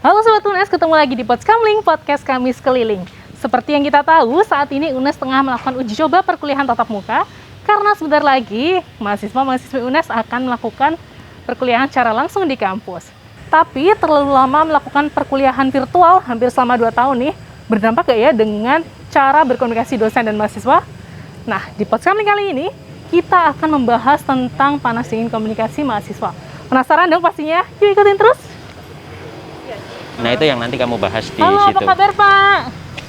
Halo Sobat UNES, ketemu lagi di Podskamling, podcast Kamis Keliling. Seperti yang kita tahu, saat ini UNES tengah melakukan uji coba perkuliahan tatap muka karena sebentar lagi mahasiswa-mahasiswi UNES akan melakukan perkuliahan secara langsung di kampus. Tapi terlalu lama melakukan perkuliahan virtual hampir selama 2 tahun nih, berdampak gak ya dengan cara berkomunikasi dosen dan mahasiswa? Nah, di Podskamling kali ini kita akan membahas tentang panas dingin komunikasi mahasiswa. Penasaran dong pastinya? Yuk ikutin terus! Nah, itu yang nanti kamu bahas di Halo, situ. apa kabar Pak?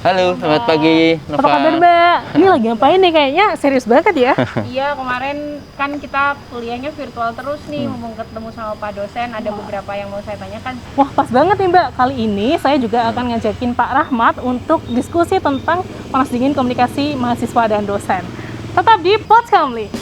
Halo, selamat pagi, Nova. Apa kabar Mbak? Ini lagi ngapain nih? Kayaknya serius banget ya? Iya, kemarin kan kita kuliahnya virtual terus nih, mumpung ketemu sama Pak dosen, ada beberapa yang mau saya tanyakan. Wah, pas banget nih Mbak. Kali ini saya juga akan ngajakin Pak Rahmat untuk diskusi tentang panas dingin komunikasi mahasiswa dan dosen. Tetap di Podskamling.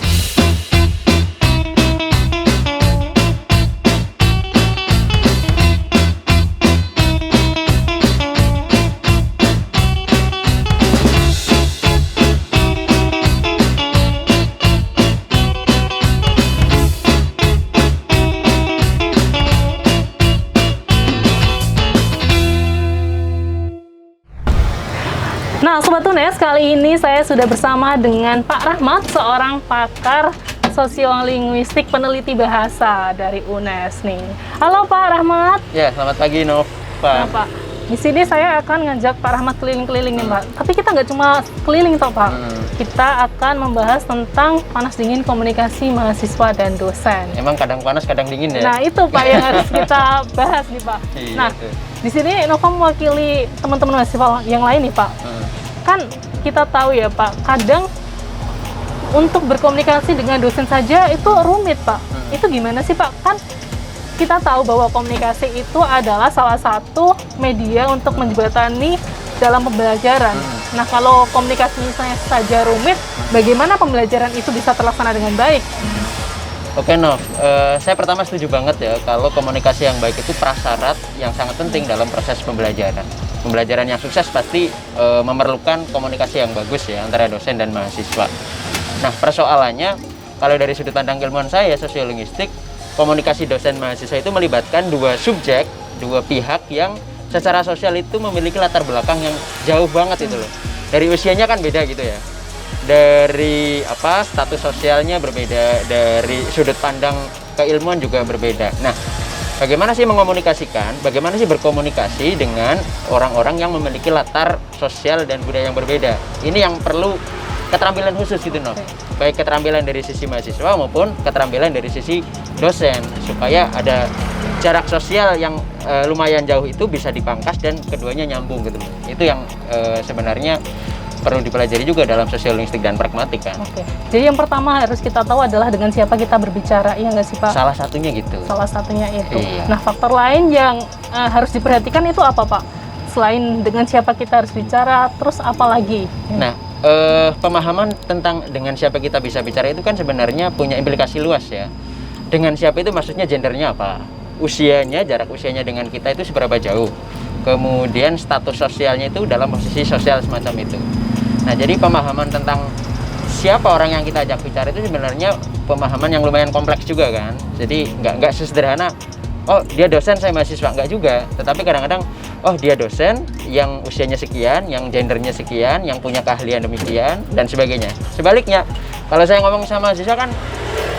Nah, Sobat UNES, kali ini saya sudah bersama dengan Pak Rahmat, seorang pakar sosiolinguistik peneliti bahasa dari UNES nih. Halo Pak Rahmat. Ya, selamat pagi, Nova. Nah, Pak, di sini saya akan ngajak Pak Rahmat keliling-keliling nih, Pak. Tapi kita nggak cuma keliling toh, Pak. Kita akan membahas tentang panas dingin komunikasi mahasiswa dan dosen. Emang kadang panas, kadang dingin ya? Nah, itu Pak yang harus kita bahas nih, Pak. Iya, Nah, tuh. di sini Nova mewakili teman-teman mahasiswa yang lain nih, Pak. Kan kita tahu ya Pak, kadang untuk berkomunikasi dengan dosen saja itu rumit Pak. Itu gimana sih Pak? Kan kita tahu bahwa komunikasi itu adalah salah satu media untuk menjembatani dalam pembelajaran. Nah, kalau komunikasinya saja rumit, bagaimana pembelajaran itu bisa terlaksana dengan baik? Oke, Nov. Saya pertama setuju banget ya kalau komunikasi yang baik itu prasyarat yang sangat penting dalam proses pembelajaran. Pembelajaran yang sukses pasti memerlukan komunikasi yang bagus ya antara dosen dan mahasiswa. Nah, persoalannya kalau dari sudut pandang ilmuwan saya sosiolinguistik, komunikasi dosen mahasiswa itu melibatkan dua subjek, dua pihak yang secara sosial itu memiliki latar belakang yang jauh banget itu loh. Dari usianya kan beda gitu ya. Dari status sosialnya berbeda, dari sudut pandang keilmuan juga berbeda. Nah, bagaimana sih mengomunikasikan, bagaimana sih berkomunikasi dengan orang-orang yang memiliki latar sosial dan budaya yang berbeda. Ini yang perlu keterampilan khusus gitu, Nov. Baik keterampilan dari sisi mahasiswa maupun keterampilan dari sisi dosen, supaya ada jarak sosial yang lumayan jauh itu bisa dipangkas dan keduanya nyambung gitu. Itu yang sebenarnya perlu dipelajari juga dalam sosiolinguistik dan pragmatik kan. Oke. Jadi yang pertama harus kita tahu adalah dengan siapa kita berbicara, iya nggak sih Pak? Salah satunya gitu. Salah satunya itu. Iya. Nah, faktor lain yang harus diperhatikan itu apa Pak? Selain dengan siapa kita harus bicara, terus apa lagi? Nah, pemahaman tentang dengan siapa kita bisa bicara itu kan sebenarnya punya implikasi luas ya. Dengan siapa itu maksudnya gendernya apa? Usianya, jarak usianya dengan kita itu seberapa jauh? Kemudian status sosialnya itu dalam posisi sosial semacam itu. Nah, jadi pemahaman tentang siapa orang yang kita ajak bicara itu sebenarnya pemahaman yang lumayan kompleks juga kan. Jadi nggak sesederhana, oh dia dosen saya mahasiswa, nggak juga. Tetapi kadang-kadang, oh dia dosen yang usianya sekian, yang gendernya sekian, yang punya keahlian demikian, dan sebagainya. Sebaliknya, kalau saya ngomong sama mahasiswa kan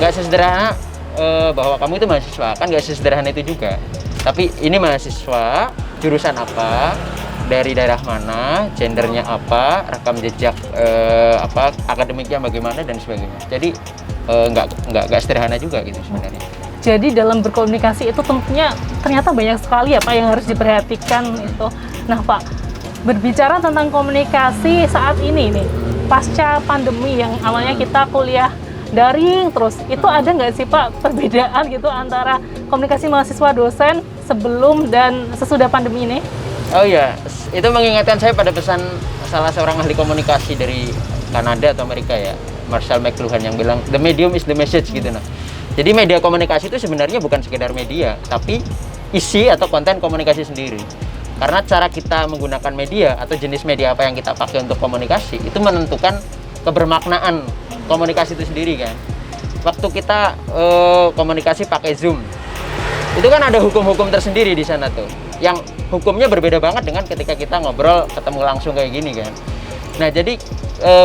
nggak sesederhana bahwa kamu itu mahasiswa, kan nggak sesederhana itu juga. Tapi ini mahasiswa, jurusan apa, dari daerah mana, gendernya apa, rekam jejak akademiknya bagaimana dan sebagainya. Jadi nggak sederhana juga gitu sebenarnya. Jadi dalam berkomunikasi itu tentunya ternyata banyak sekali ya Pak yang harus diperhatikan itu. Nah Pak, berbicara tentang komunikasi saat ini nih, pasca pandemi yang awalnya kita kuliah daring terus, itu ada nggak sih Pak perbedaan gitu antara komunikasi mahasiswa dosen sebelum dan sesudah pandemi ini? Oh iya, itu mengingatkan saya pada pesan salah seorang ahli komunikasi dari Kanada atau Amerika ya, Marshall McLuhan, yang bilang the medium is the message gitu. Nah, jadi media komunikasi itu sebenarnya bukan sekedar media, tapi isi atau konten komunikasi sendiri. Karena cara kita menggunakan media atau jenis media apa yang kita pakai untuk komunikasi itu menentukan kebermaknaan komunikasi itu sendiri kan. Waktu kita komunikasi pakai Zoom, itu kan ada hukum-hukum tersendiri di sana tuh, yang hukumnya berbeda banget dengan ketika kita ngobrol ketemu langsung kayak gini kan. Nah, jadi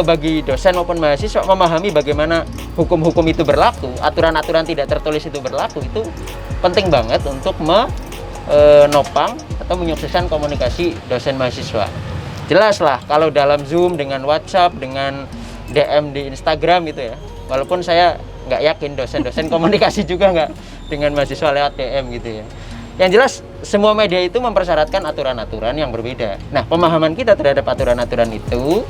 bagi dosen maupun mahasiswa memahami bagaimana hukum-hukum itu berlaku, aturan-aturan tidak tertulis itu berlaku, itu penting banget untuk menopang atau menyukseskan komunikasi dosen mahasiswa. Jelas lah kalau dalam Zoom, dengan WhatsApp, dengan DM di Instagram gitu ya. Walaupun saya nggak yakin dosen-dosen komunikasi juga nggak dengan mahasiswa lewat DM gitu ya. Yang jelas semua media itu mempersyaratkan aturan-aturan yang berbeda. Nah, pemahaman kita terhadap aturan-aturan itu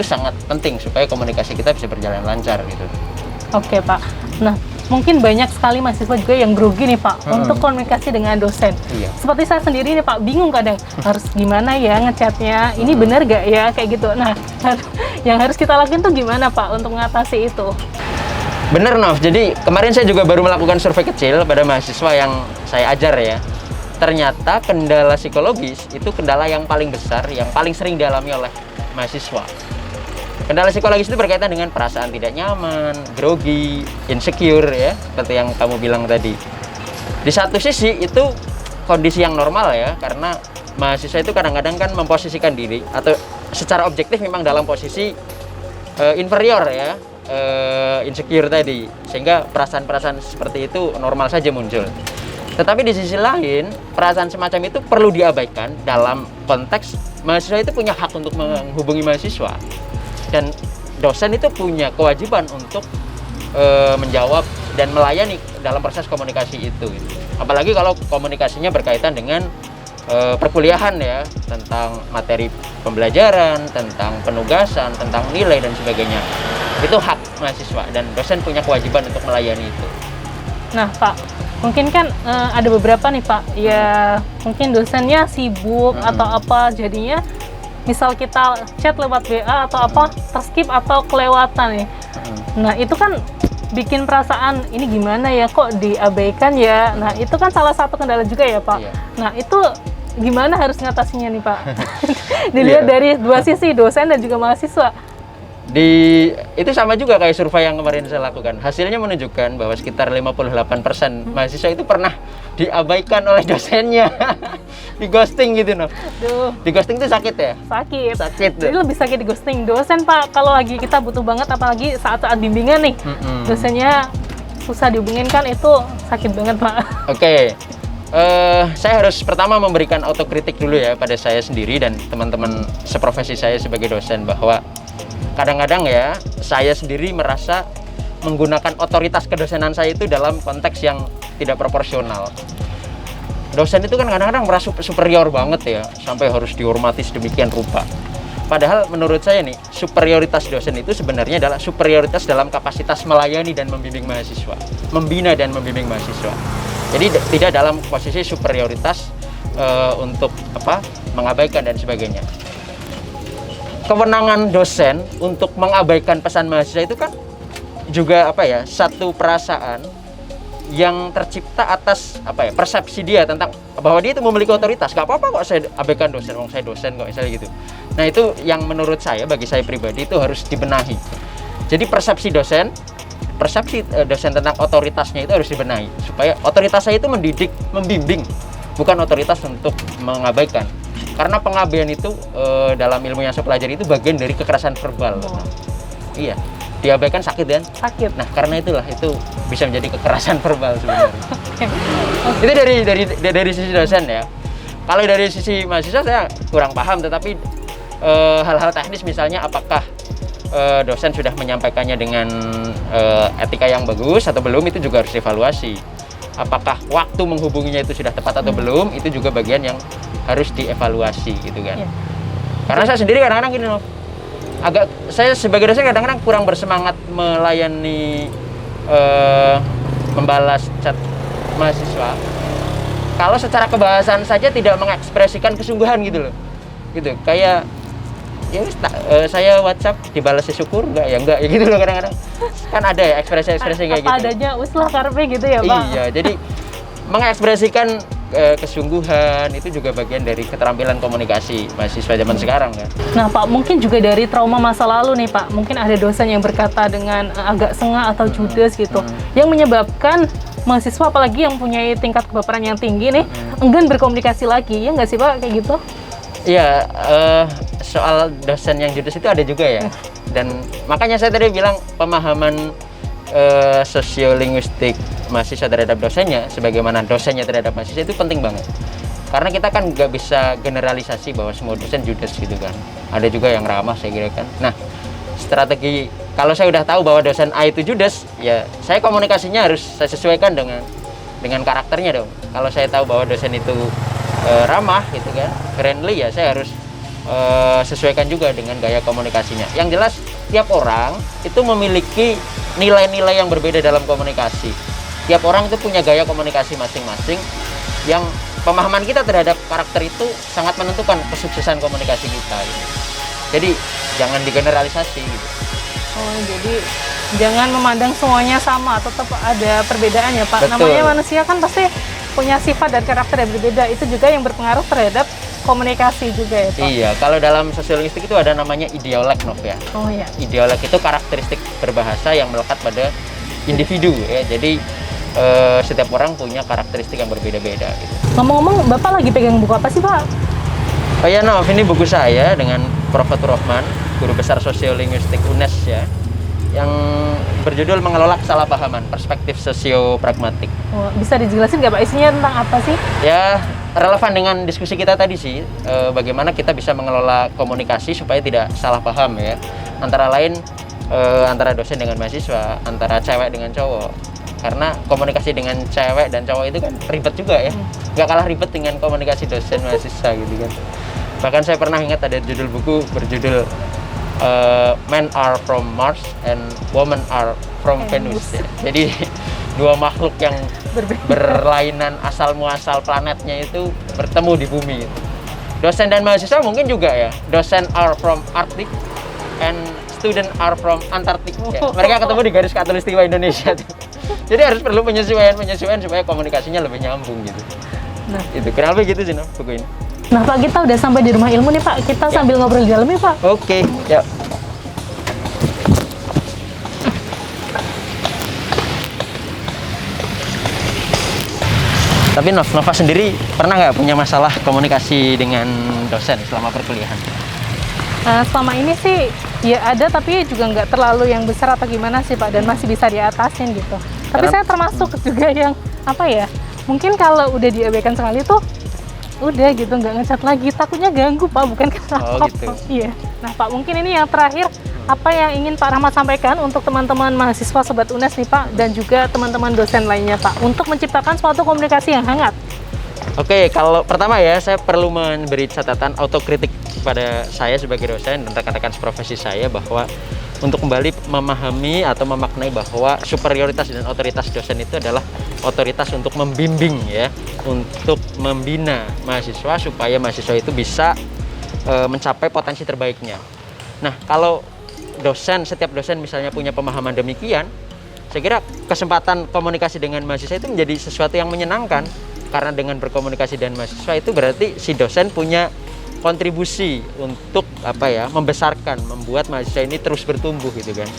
sangat penting supaya komunikasi kita bisa berjalan lancar gitu. Oke Pak. Nah, mungkin banyak sekali mahasiswa juga yang grogi nih Pak untuk komunikasi dengan dosen. Iya. Seperti saya sendiri nih Pak, bingung kadang harus gimana ya ngechatnya, ini benar gak ya kayak gitu. Nah, yang harus kita lakuin tuh gimana Pak untuk mengatasi itu? Bener Nov, jadi kemarin saya juga baru melakukan survei kecil pada mahasiswa yang saya ajar ya. Ternyata kendala psikologis itu kendala yang paling besar, yang paling sering dialami oleh mahasiswa. Kendala psikologis itu berkaitan dengan perasaan tidak nyaman, grogi, insecure ya, seperti yang kamu bilang tadi. Di satu sisi itu kondisi yang normal ya, karena mahasiswa itu kadang-kadang kan memposisikan diri atau secara objektif memang dalam posisi inferior ya, insecure tadi, sehingga perasaan-perasaan seperti itu normal saja muncul. Tetapi di sisi lain, perasaan semacam itu perlu diabaikan dalam konteks mahasiswa itu punya hak untuk menghubungi mahasiswa. Dan dosen itu punya kewajiban untuk menjawab dan melayani dalam proses komunikasi itu. Apalagi kalau komunikasinya berkaitan dengan perkuliahan ya, tentang materi pembelajaran, tentang penugasan, tentang nilai dan sebagainya. Itu hak mahasiswa dan dosen punya kewajiban untuk melayani itu. Nah Pak, mungkin kan ada beberapa nih Pak, ya mungkin dosennya sibuk atau apa, jadinya misal kita chat lewat WA atau apa, terskip atau kelewatan nih. Nah itu kan bikin perasaan ini gimana ya, kok diabaikan ya. Nah itu kan salah satu kendala juga ya Pak. Iya. Nah itu gimana harus ngatasinya nih Pak? Dilihat dari dua sisi, dosen dan juga mahasiswa. Itu sama juga kayak survei yang kemarin saya lakukan. Hasilnya menunjukkan bahwa sekitar 58% mahasiswa itu pernah diabaikan oleh dosennya. Di ghosting gitu noh. Di ghosting itu sakit ya? Sakit. Jadi lebih sakit di ghosting. Dosen Pak, kalau lagi kita butuh banget, apalagi saat-saat bimbingan nih, dosennya susah dihubungin kan, itu sakit banget Pak. Oke. Saya harus pertama memberikan autokritik dulu ya pada saya sendiri dan teman-teman seprofesi saya sebagai dosen, bahwa kadang-kadang ya saya sendiri merasa menggunakan otoritas kedosenan saya itu dalam konteks yang tidak proporsional. Dosen itu kan kadang-kadang merasa superior banget ya, sampai harus dihormati sedemikian rupa. Padahal menurut saya nih, superioritas dosen itu sebenarnya adalah superioritas dalam kapasitas melayani dan membimbing mahasiswa, membina dan membimbing mahasiswa. Jadi tidak dalam posisi superioritas untuk mengabaikan dan sebagainya. Kewenangan dosen untuk mengabaikan pesan mahasiswa itu kan juga satu perasaan yang tercipta atas persepsi dia tentang bahwa dia itu memiliki otoritas. Gak apa-apa kok saya abaikan dosen, saya dosen kok, misalnya gitu. Nah itu yang menurut saya, bagi saya pribadi itu harus dibenahi. Jadi persepsi dosen tentang otoritasnya itu harus dibenahi, supaya otoritas saya itu mendidik, membimbing, bukan otoritas untuk mengabaikan. Karena pengabaian itu dalam ilmu yang saya pelajari itu bagian dari kekerasan verbal. Iya, diabaikan sakit kan? Sakit. Nah, karena itulah itu bisa menjadi kekerasan verbal sebenarnya. Itu dari sisi dosen ya. Kalau dari sisi mahasiswa saya kurang paham, tetapi hal-hal teknis misalnya apakah dosen sudah menyampaikannya dengan etika yang bagus atau belum, itu juga harus dievaluasi. Apakah waktu menghubunginya itu sudah tepat atau belum, itu juga bagian yang harus dievaluasi gitu kan. Yeah. Karena saya sendiri kadang-kadang gini loh, saya sebagai dosen kadang-kadang kurang bersemangat melayani membalas chat mahasiswa kalau secara kebahasan saja tidak mengekspresikan kesungguhan gitu loh. Gitu, kayak ya saya WhatsApp dibalas syukur enggak ya gitu loh, kadang-kadang kan ada ya ekspresi-ekspresi kayak gitu. Apa adanya uslah karpe gitu ya Pak. Iya, jadi mengekspresikan kesungguhan itu juga bagian dari keterampilan komunikasi mahasiswa zaman sekarang kan. Nah Pak, mungkin juga dari trauma masa lalu nih Pak, mungkin ada dosen yang berkata dengan agak sengah atau judes gitu, yang menyebabkan mahasiswa apalagi yang punya tingkat kebaperan yang tinggi nih enggan berkomunikasi lagi, ya nggak sih Pak kayak gitu? Iya, soal dosen yang judes itu ada juga ya. Dan makanya saya tadi bilang pemahaman sosiolinguistik mahasiswa terhadap dosennya, sebagaimana dosennya terhadap mahasiswa itu penting banget. Karena kita kan nggak bisa generalisasi bahwa semua dosen judes gitu kan. Ada juga yang ramah saya kira kan. Nah, strategi kalau saya udah tahu bahwa dosen A itu judes, ya saya komunikasinya harus saya sesuaikan dengan karakternya dong. Kalau saya tahu bahwa dosen itu ramah gitu kan, friendly, ya saya harus sesuaikan juga dengan gaya komunikasinya. Yang jelas tiap orang itu memiliki nilai-nilai yang berbeda dalam komunikasi. Tiap orang itu punya gaya komunikasi masing-masing yang pemahaman kita terhadap karakter itu sangat menentukan kesuksesan komunikasi kita gitu. Jadi jangan digeneralisasi gitu. Oh, jadi jangan memandang semuanya sama, tetap ada perbedaan ya Pak. Betul. Namanya manusia kan pasti punya sifat dan karakter yang berbeda, itu juga yang berpengaruh terhadap komunikasi juga ya Pak. Iya, kalau dalam sosiolinguistik itu ada namanya ideolek Nov ya. Oh iya. Ideolek itu karakteristik berbahasa yang melekat pada individu ya. Jadi setiap orang punya karakteristik yang berbeda-beda gitu. Ngomong-ngomong, Bapak lagi pegang buku apa sih Pak? Oh ya Nov, ini buku saya dengan Prof. Fathur Rahman, Guru Besar Sosiolinguistik UNES ya, yang berjudul Mengelola Kesalahpahaman, Perspektif Sosio-Pragmatik. Oh, bisa dijelasin nggak Pak isinya tentang apa sih? Ya, relevan dengan diskusi kita tadi sih, bagaimana kita bisa mengelola komunikasi supaya tidak salah paham ya. Antara lain, antara dosen dengan mahasiswa, antara cewek dengan cowok. Karena komunikasi dengan cewek dan cowok itu kan ribet juga ya. Nggak kalah ribet dengan komunikasi dosen mahasiswa gitu kan. Bahkan saya pernah ingat ada judul buku berjudul Men are from Mars and Women are from Venus ya. Jadi dua makhluk yang berlainan asal muasal planetnya itu bertemu di bumi gitu. Dosen dan mahasiswa mungkin juga ya. Dosen are from Arctic and student are from Antartik ya. Mereka ketemu di garis khatulistiwa Indonesia tuh. Jadi harus perlu penyesuaian supaya komunikasinya lebih nyambung gitu. Nah, Itu kenapa gitu sih Nov, buku ini. nah Pak, kita udah sampai di rumah ilmu nih Pak. Kita sambil ngobrol di dalam ya Pak. Oke, yuk. Tapi Nova sendiri pernah nggak punya masalah komunikasi dengan dosen selama perkuliahan? Selama ini sih ya ada, tapi juga nggak terlalu yang besar atau gimana sih Pak, dan masih bisa diatasin gitu. Tapi Karena- saya termasuk juga yang apa ya, mungkin kalau udah diabaikan sekali tuh udah gitu, nggak ngechat lagi, takutnya ganggu Pak, bukan kenapa. Oh, gitu. Iya. Nah Pak, mungkin ini yang terakhir, apa yang ingin Pak Rahmat sampaikan untuk teman-teman mahasiswa Sobat UNES nih Pak, dan juga teman-teman dosen lainnya Pak, untuk menciptakan suatu komunikasi yang hangat? Oke, kalau pertama ya, saya perlu memberi catatan autokritik kepada saya sebagai dosen dan rekan-rekan profesi saya bahwa untuk kembali memahami atau memaknai bahwa superioritas dan otoritas dosen itu adalah otoritas untuk membimbing ya, untuk membina mahasiswa supaya mahasiswa itu bisa mencapai potensi terbaiknya. Nah, kalau setiap dosen misalnya punya pemahaman demikian, saya kira kesempatan komunikasi dengan mahasiswa itu menjadi sesuatu yang menyenangkan. Karena dengan berkomunikasi dengan mahasiswa itu berarti si dosen punya kontribusi untuk membesarkan, membuat mahasiswa ini terus bertumbuh gitu kan.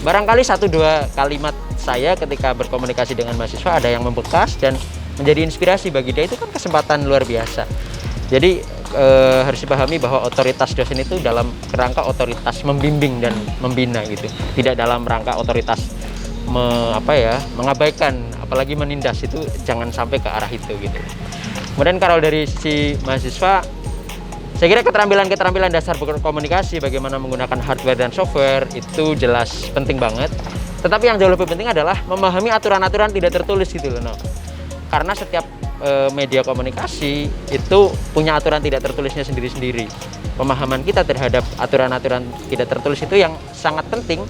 Barangkali 1-2 kalimat saya ketika berkomunikasi dengan mahasiswa ada yang membekas dan menjadi inspirasi bagi dia, itu kan kesempatan luar biasa. Jadi harus dipahami bahwa otoritas dosen itu dalam rangka otoritas membimbing dan membina gitu, tidak dalam rangka otoritas mengabaikan, apalagi menindas. Itu jangan sampai ke arah itu gitu. Kemudian kalau dari si mahasiswa, saya kira keterampilan dasar berkomunikasi, bagaimana menggunakan hardware dan software itu jelas penting banget. Tetapi yang jauh lebih penting adalah memahami aturan-aturan tidak tertulis gitu loh. Karena setiap media komunikasi itu punya aturan tidak tertulisnya sendiri-sendiri. Pemahaman kita terhadap aturan-aturan tidak tertulis itu yang sangat penting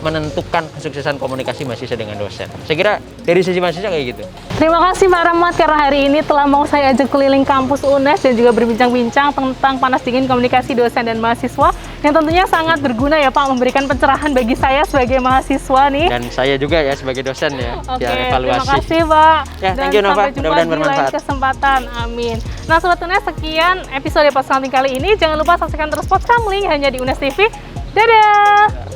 menentukan kesuksesan komunikasi mahasiswa dengan dosen. Saya kira dari sisi mahasiswa kayak gitu. Terima kasih Pak Rahmat karena hari ini telah mau saya ajak keliling kampus UNES dan juga berbincang-bincang tentang panas dingin komunikasi dosen dan mahasiswa, yang tentunya sangat berguna ya Pak, memberikan pencerahan bagi saya sebagai mahasiswa nih. Dan saya juga ya sebagai dosen ya, Oke, biar evaluasi. terima kasih Pak. Ya, Dan thank you, Nova. sampai jumpa Mudah-mudahan di lain bermanfaat. kesempatan. Amin. Nah Sobat UNES, sekian episode Podcast Kamling kali ini. Jangan lupa saksikan terus Podcast Kamling hanya di UNES TV. Dadah!